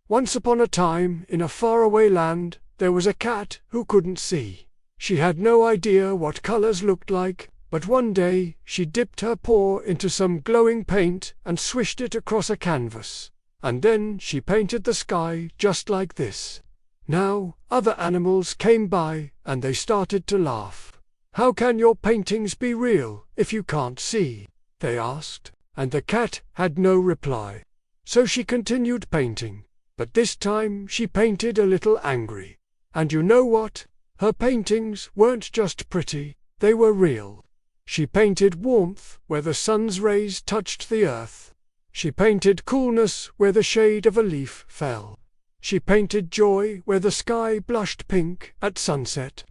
Once upon a time, in a faraway land, there was a cat who couldn't see. She had no idea what colors looked like, but one day she dipped her paw into some glowing paint and swished it across a canvas. And then she painted the sky just like this. Now, other animals came by and they started to laugh. "How can your paintings be real if you can't see?" they asked, and the cat had no reply. So she continued painting, but this time she painted a little angry. And you know what? Her paintings weren't just pretty, they were real. She painted warmth where the sun's rays touched the earth. She painted coolness where the shade of a leaf fell. She painted joy where the sky blushed pink at sunset.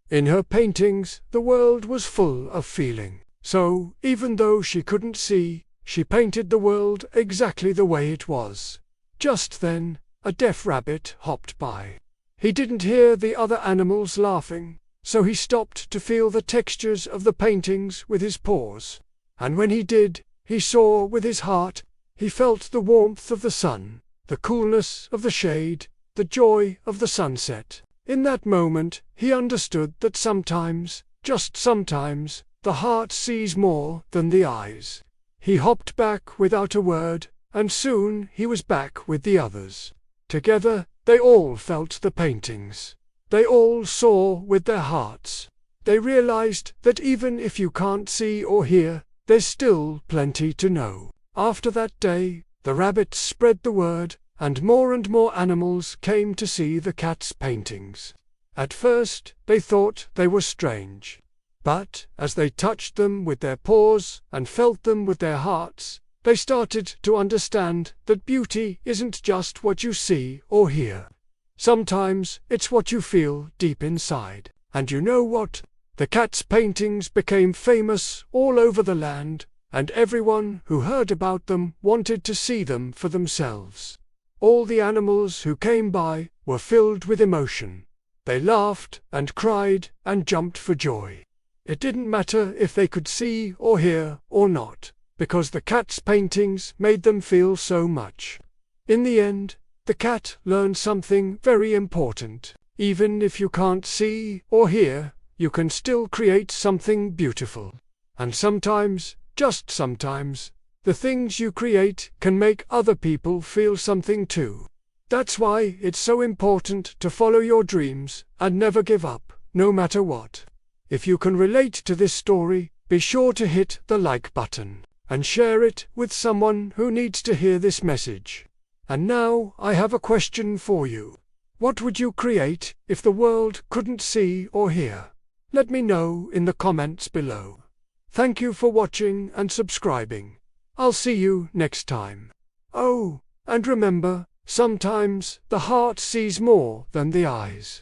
In her paintings, the world was full of feeling. So, even though she couldn't see, she painted the world exactly the way it was. Just then, a deaf rabbit hopped by. He didn't hear the other animals laughing, so he stopped to feel the textures of the paintings with his paws. And when he did, he saw with his heart. He felt the warmth of the sun, the coolness of the shade, the joy of the sunset. In that moment, he understood that sometimes, just sometimes, the heart sees more than the eyes. He hopped back without a word, and soon he was back with the others. Together, they all felt the paintings. They all saw with their hearts. They realized that even if you can't see or hear, there's still plenty to know. After that day, the rabbits spread the word, and more animals came to see the cat's paintings. At first, they thought they were strange. But, as they touched them with their paws and felt them with their hearts, they started to understand that beauty isn't just what you see or hear. Sometimes, it's what you feel deep inside. And you know what? The cat's paintings became famous all over the land, and everyone who heard about them wanted to see them for themselves. All the animals who came by were filled with emotion. They laughed and cried and jumped for joy. It didn't matter if they could see or hear or not, because the cat's paintings made them feel so much. In the end, the cat learned something very important. Even if you can't see or hear, you can still create something beautiful. And sometimes, just sometimes, the things you create can make other people feel something too. That's why it's so important to follow your dreams and never give up, no matter what. If you can relate to this story, be sure to hit the like button and share it with someone who needs to hear this message. And now I have a question for you. What would you create if the world couldn't see or hear? Let me know in the comments below. Thank you for watching and subscribing. I'll see you next time. Oh, and remember, sometimes the heart sees more than the eyes.